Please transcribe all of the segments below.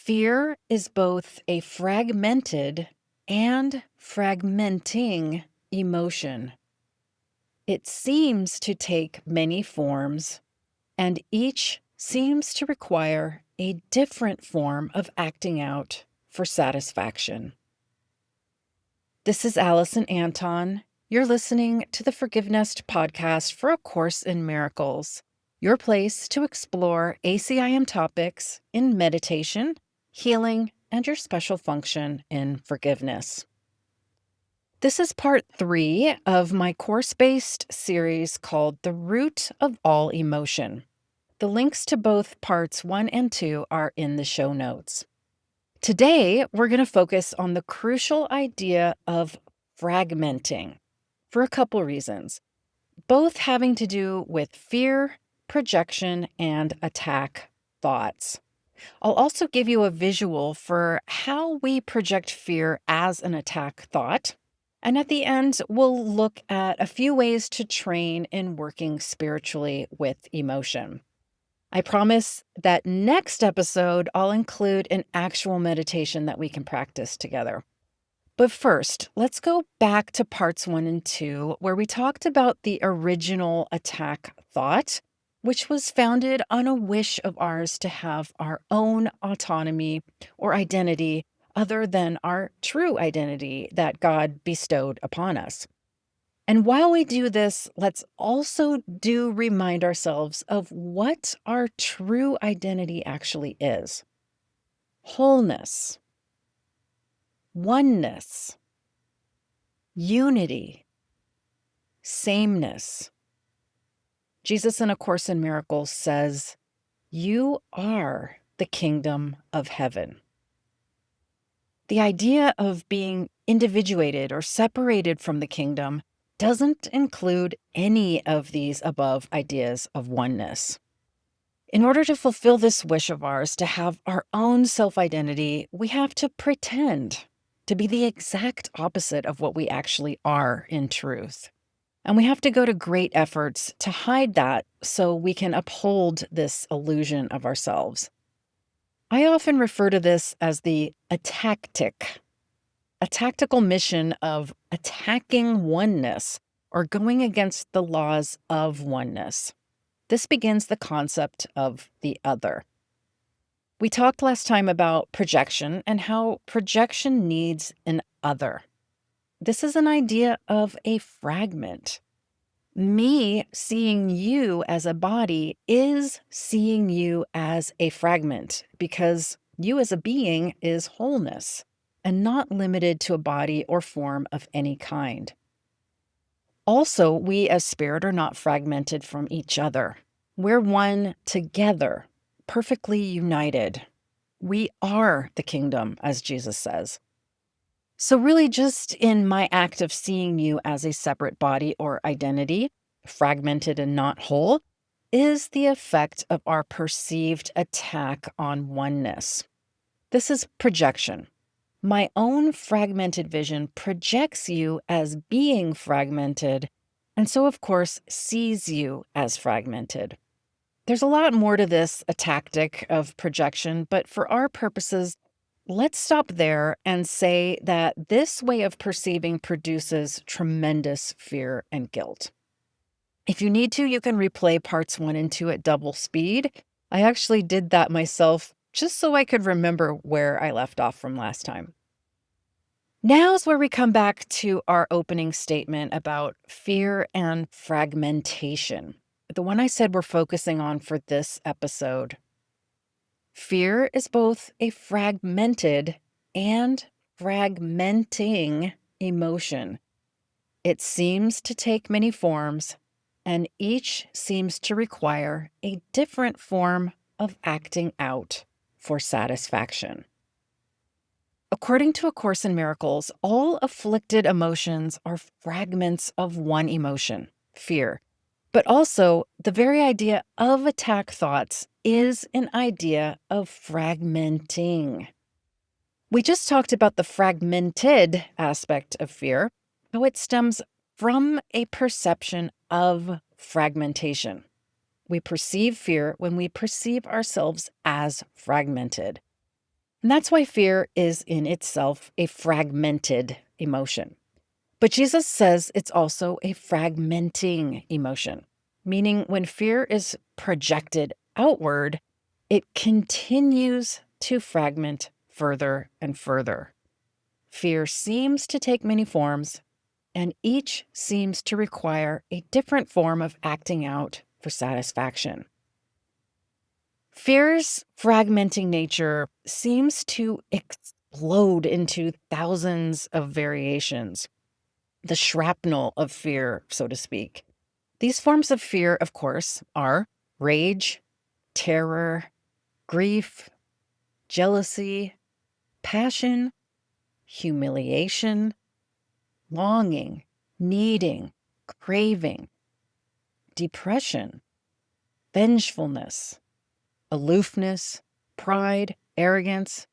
Fear is both a fragmented and fragmenting emotion. It seems to take many forms, and each seems to require a different form of acting out for satisfaction. This is Alison Anton. You're listening to the ForgiveNest Podcast for A Course in Miracles, your place to explore ACIM topics in meditation, healing, and your special function in forgiveness. This is part 3 of my course-based series called The Root of All Emotion. The links to both parts 1 and 2 are in the show notes. Today, we're going to focus on the crucial idea of fragmenting for a couple reasons, both having to do with fear, projection, and attack thoughts. I'll also give you a visual for how we project fear as an attack thought. And at the end, we'll look at a few ways to train in working spiritually with emotion. I promise that next episode, I'll include an actual meditation that we can practice together. But first, let's go back to parts 1 and 2, where we talked about the original attack thought, which was founded on a wish of ours to have our own autonomy or identity other than our true identity that God bestowed upon us. And while we do this, let's also remind ourselves of what our true identity actually is. Wholeness, oneness, unity, sameness. Jesus in A Course in Miracles says, "You are the kingdom of heaven." The idea of being individuated or separated from the kingdom doesn't include any of these above ideas of oneness. In order to fulfill this wish of ours to have our own self-identity, we have to pretend to be the exact opposite of what we actually are in truth. And we have to go to great efforts to hide that so we can uphold this illusion of ourselves. I often refer to this as a tactical mission of attacking oneness or going against the laws of oneness. This begins the concept of the other. We talked last time about projection and how projection needs an other. This is an idea of a fragment. Me seeing you as a body is seeing you as a fragment because you as a being is wholeness and not limited to a body or form of any kind. Also, we as spirit are not fragmented from each other. We're one together, perfectly united. We are the kingdom, as Jesus says. So really just in my act of seeing you as a separate body or identity, fragmented and not whole, is the effect of our perceived attack on oneness. This is projection. My own fragmented vision projects you as being fragmented, and so of course sees you as fragmented. There's a lot more to this, a tactic of projection, but for our purposes, let's stop there and say that this way of perceiving produces tremendous fear and guilt. If you need to, you can replay parts 1 and 2 at double speed. I actually did that myself just so I could remember where I left off from last time. Now's where we come back to our opening statement about fear and fragmentation, the one I said we're focusing on for this episode. Fear is both a fragmented and fragmenting emotion. It seems to take many forms, and each seems to require a different form of acting out for satisfaction. According to A Course in Miracles, all afflicted emotions are fragments of one emotion, fear. But also, the very idea of attack thoughts is an idea of fragmenting. We just talked about the fragmented aspect of fear, how it stems from a perception of fragmentation. We perceive fear when we perceive ourselves as fragmented. And that's why fear is in itself a fragmented emotion. But Jesus says it's also a fragmenting emotion, meaning when fear is projected outward, it continues to fragment further and further. Fear seems to take many forms, and each seems to require a different form of acting out for satisfaction. Fear's fragmenting nature seems to explode into thousands of variations, the shrapnel of fear, so to speak. These forms of fear, of course, are rage, terror, grief, jealousy, passion, humiliation, longing, needing, craving, depression, vengefulness, aloofness, pride, arrogance,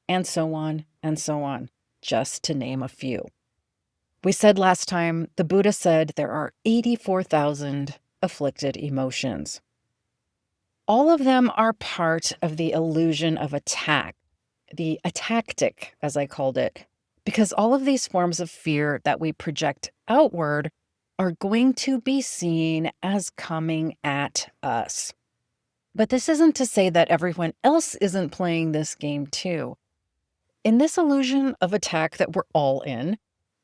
and so on, just to name a few. We said last time, the Buddha said there are 84,000 afflicted emotions. All of them are part of the illusion of attack, the atactic, as I called it, because all of these forms of fear that we project outward are going to be seen as coming at us. But this isn't to say that everyone else isn't playing this game too. In this illusion of attack that we're all in,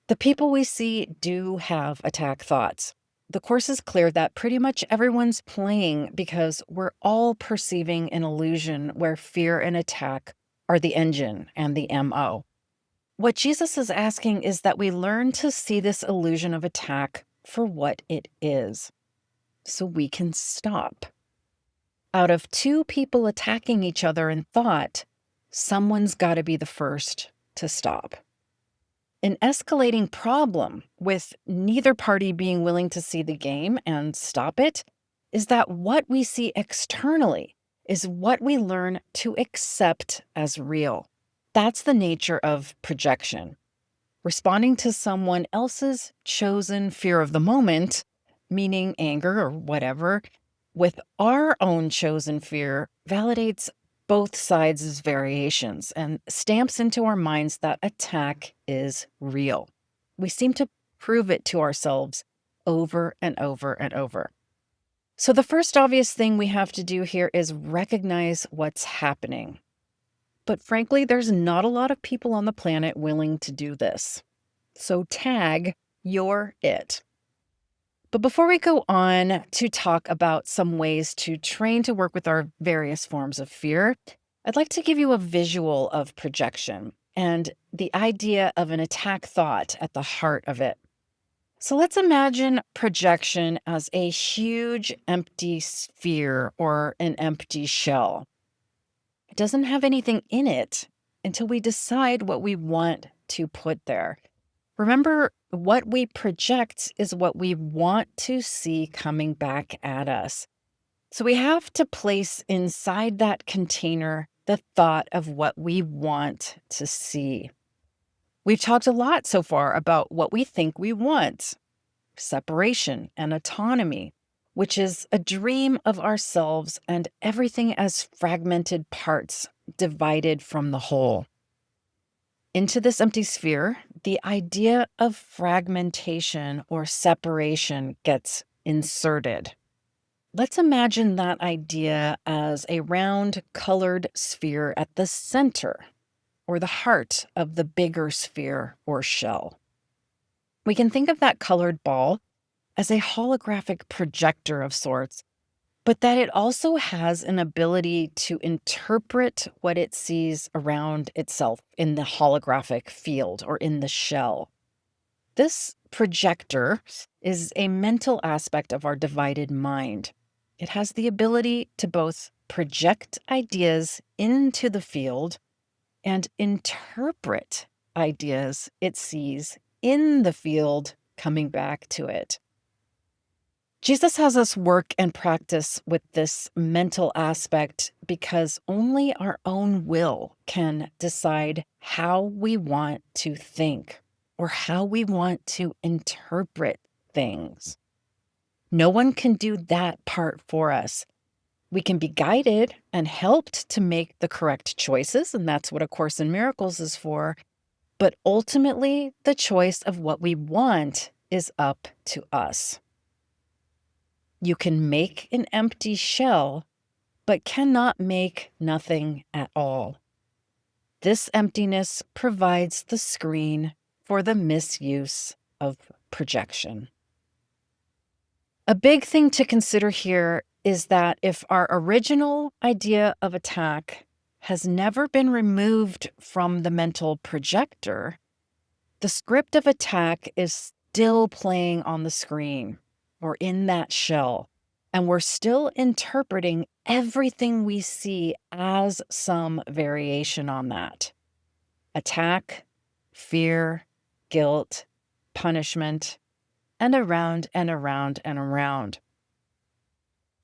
the people we see do have attack thoughts. The Course is clear that pretty much everyone's playing because we're all perceiving an illusion where fear and attack are the engine and the MO. What Jesus is asking is that we learn to see this illusion of attack for what it is, so we can stop. Out of two people attacking each other in thought, someone's got to be the first to stop. An escalating problem with neither party being willing to see the game and stop it is that what we see externally is what we learn to accept as real. That's the nature of projection. Responding to someone else's chosen fear of the moment, meaning anger or whatever, with our own chosen fear validates both sides' variations and stamps into our minds that attack is real. We seem to prove it to ourselves over and over and over. So the first obvious thing we have to do here is recognize what's happening. But frankly, there's not a lot of people on the planet willing to do this. So tag, you're it. But before we go on to talk about some ways to train to work with our various forms of fear, I'd like to give you a visual of projection and the idea of an attack thought at the heart of it. So let's imagine projection as a huge empty sphere or an empty shell. It doesn't have anything in it until we decide what we want to put there. Remember, what we project is what we want to see coming back at us. So we have to place inside that container the thought of what we want to see. We've talked a lot so far about what we think we want: separation and autonomy, which is a dream of ourselves and everything as fragmented parts divided from the whole. Into this empty sphere, the idea of fragmentation or separation gets inserted. Let's imagine that idea as a round, colored sphere at the center, or the heart of the bigger sphere or shell. We can think of that colored ball as a holographic projector of sorts, but that it also has an ability to interpret what it sees around itself in the holographic field or in the shell. This projector is a mental aspect of our divided mind. It has the ability to both project ideas into the field and interpret ideas it sees in the field coming back to it. Jesus has us work and practice with this mental aspect because only our own will can decide how we want to think or how we want to interpret things. No one can do that part for us. We can be guided and helped to make the correct choices, and that's what A Course in Miracles is for. But ultimately, the choice of what we want is up to us. You can make an empty shell, but cannot make nothing at all. This emptiness provides the screen for the misuse of projection. A big thing to consider here is that if our original idea of attack has never been removed from the mental projector, the script of attack is still playing on the screen or in that shell, and we're still interpreting everything we see as some variation on that. Attack, fear, guilt, punishment, and around and around and around.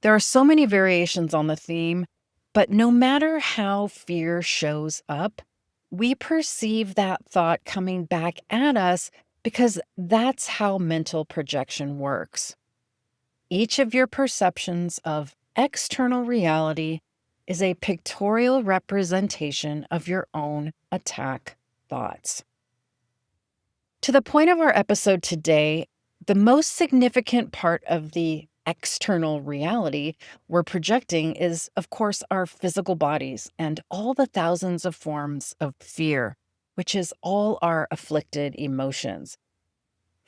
There are so many variations on the theme, but no matter how fear shows up, we perceive that thought coming back at us because that's how mental projection works. Each of your perceptions of external reality is a pictorial representation of your own attack thoughts. To the point of our episode today, the most significant part of the external reality we're projecting is, of course, our physical bodies and all the thousands of forms of fear, which is all our afflicted emotions.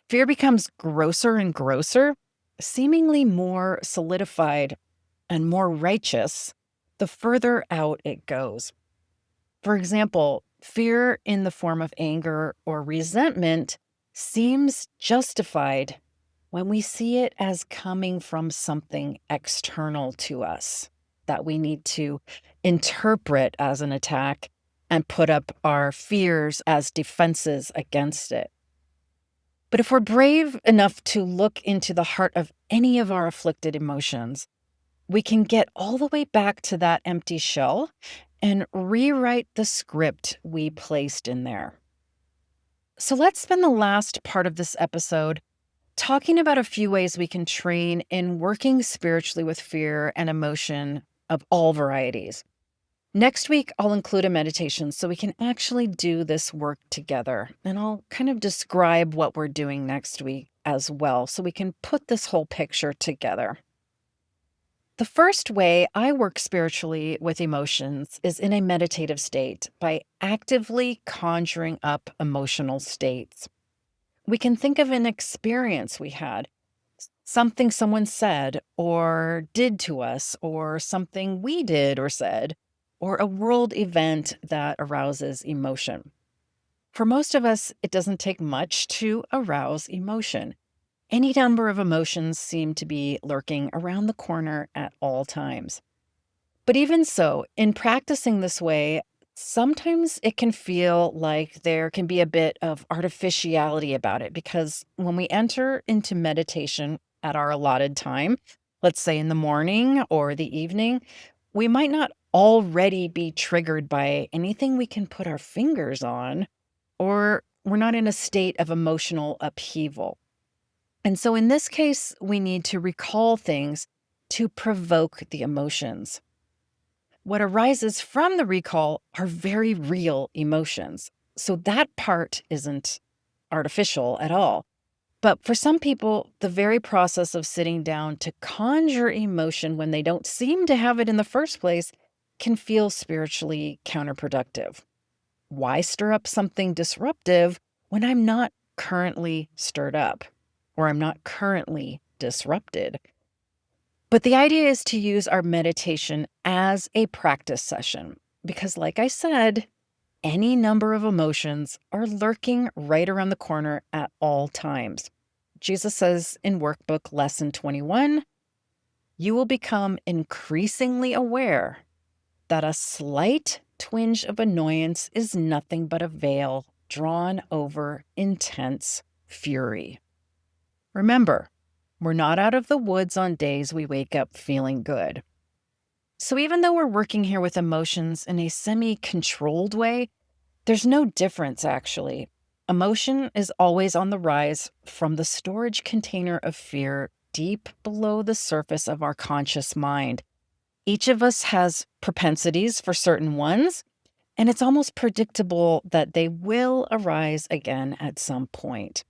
Fear becomes grosser and grosser, seemingly more solidified and more righteous the further out it goes. For example, fear in the form of anger or resentment seems justified when we see it as coming from something external to us that we need to interpret as an attack and put up our fears as defenses against it. But if we're brave enough to look into the heart of any of our afflicted emotions, we can get all the way back to that empty shell and rewrite the script we placed in there. So let's spend the last part of this episode talking about a few ways we can train in working spiritually with fear and emotion of all varieties. Next week, I'll include a meditation so we can actually do this work together. And I'll kind of describe what we're doing next week as well so we can put this whole picture together. The first way I work spiritually with emotions is in a meditative state by actively conjuring up emotional states. We can think of an experience we had, something someone said or did to us, or something we did or said, or a world event that arouses emotion. For most of us, it doesn't take much to arouse emotion. Any number of emotions seem to be lurking around the corner at all times. But even so, in practicing this way, sometimes it can feel like there can be a bit of artificiality about it because when we enter into meditation at our allotted time, let's say in the morning or the evening, we might not already be triggered by anything we can put our fingers on, or we're not in a state of emotional upheaval. And so in this case, we need to recall things to provoke the emotions. What arises from the recall are very real emotions. So that part isn't artificial at all. But for some people, the very process of sitting down to conjure emotion when they don't seem to have it in the first place can feel spiritually counterproductive. Why stir up something disruptive when I'm not currently stirred up or I'm not currently disrupted? But the idea is to use our meditation as a practice session because, like I said, any number of emotions are lurking right around the corner at all times. Jesus says in Workbook Lesson 21, you will become increasingly aware that a slight twinge of annoyance is nothing but a veil drawn over intense fury. Remember, we're not out of the woods on days we wake up feeling good. So even though we're working here with emotions in a semi-controlled way, there's no difference actually. Emotion is always on the rise from the storage container of fear deep below the surface of our conscious mind. Each of us has propensities for certain ones, and it's almost predictable that they will arise again at some point.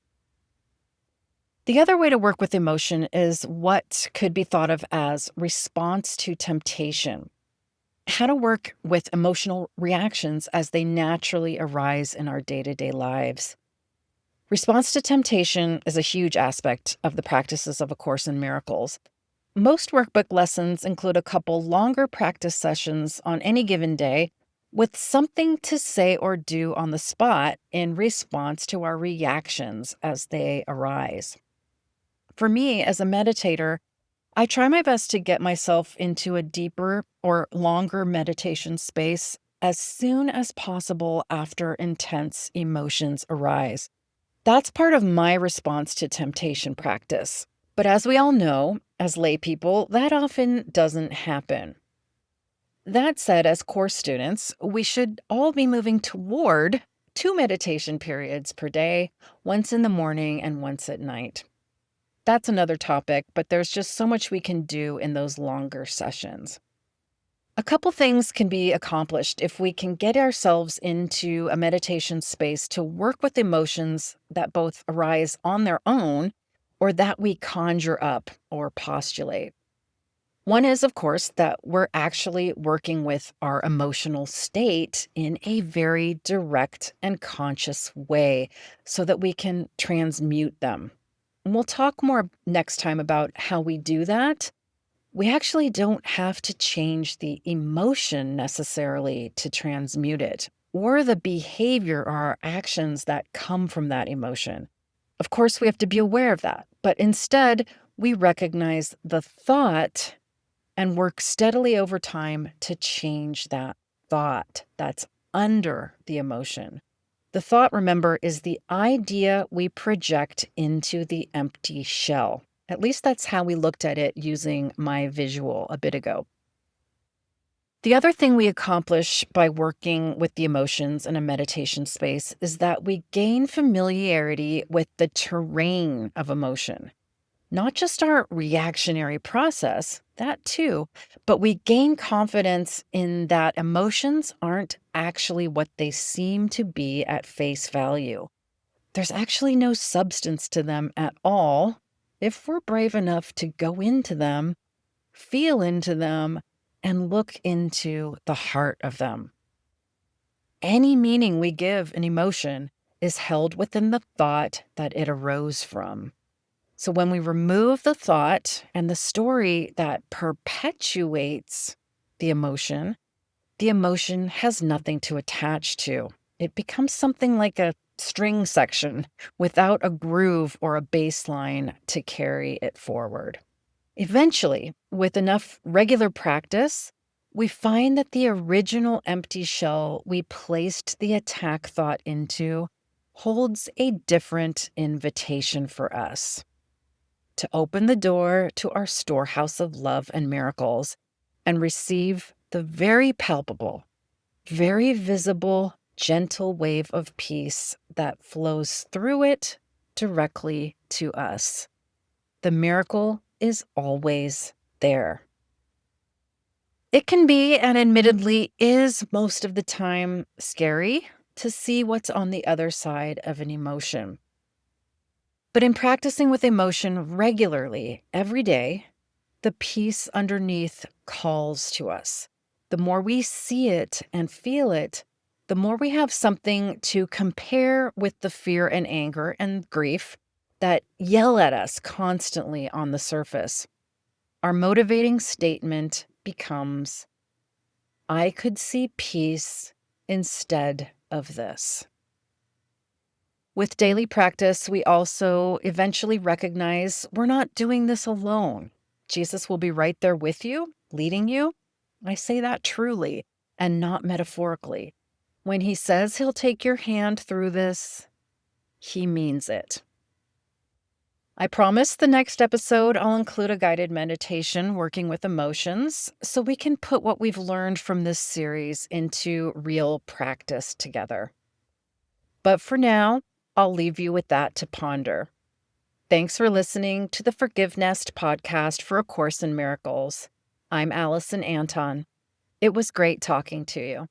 The other way to work with emotion is what could be thought of as response to temptation. How to work with emotional reactions as they naturally arise in our day-to-day lives. Response to temptation is a huge aspect of the practices of A Course in Miracles. Most workbook lessons include a couple longer practice sessions on any given day with something to say or do on the spot in response to our reactions as they arise. For me, as a meditator, I try my best to get myself into a deeper or longer meditation space as soon as possible after intense emotions arise. That's part of my response to temptation practice. But as we all know, as lay people, that often doesn't happen. That said, as course students, we should all be moving toward 2 meditation periods per day, once in the morning and once at night. That's another topic, but there's just so much we can do in those longer sessions. A couple things can be accomplished if we can get ourselves into a meditation space to work with emotions that both arise on their own or that we conjure up or postulate. One is, of course, that we're actually working with our emotional state in a very direct and conscious way so that we can transmute them. And we'll talk more next time about how we do that. We actually don't have to change the emotion necessarily to transmute it, or the behavior or our actions that come from that emotion. Of course, we have to be aware of that, but instead, we recognize the thought and work steadily over time to change that thought that's under the emotion. The thought, remember, is the idea we project into the empty shell. At least that's how we looked at it using my visual a bit ago. The other thing we accomplish by working with the emotions in a meditation space is that we gain familiarity with the terrain of emotion. Not just our reactionary process, that too, but we gain confidence in that emotions aren't actually what they seem to be at face value. There's actually no substance to them at all if we're brave enough to go into them, feel into them, and look into the heart of them. Any meaning we give an emotion is held within the thought that it arose from. So when we remove the thought and the story that perpetuates the emotion has nothing to attach to. It becomes something like a string section without a groove or a bass line to carry it forward. Eventually, with enough regular practice, we find that the original empty shell we placed the attack thought into holds a different invitation for us to open the door to our storehouse of love and miracles and receive the very palpable, very visible, gentle wave of peace that flows through it directly to us. The miracle is always there. It can be, and admittedly is most of the time, scary to see what's on the other side of an emotion. But in practicing with emotion regularly, every day, the peace underneath calls to us. The more we see it and feel it, the more we have something to compare with the fear and anger and grief that yell at us constantly on the surface. Our motivating statement becomes, I could see peace instead of this. With daily practice, we also eventually recognize we're not doing this alone. Jesus will be right there with you, leading you. I say that truly and not metaphorically. When he says he'll take your hand through this, he means it. I promise the next episode I'll include a guided meditation working with emotions so we can put what we've learned from this series into real practice together. But for now, I'll leave you with that to ponder. Thanks for listening to the ForgiveNest Podcast for A Course in Miracles. I'm Alison Anton. It was great talking to you.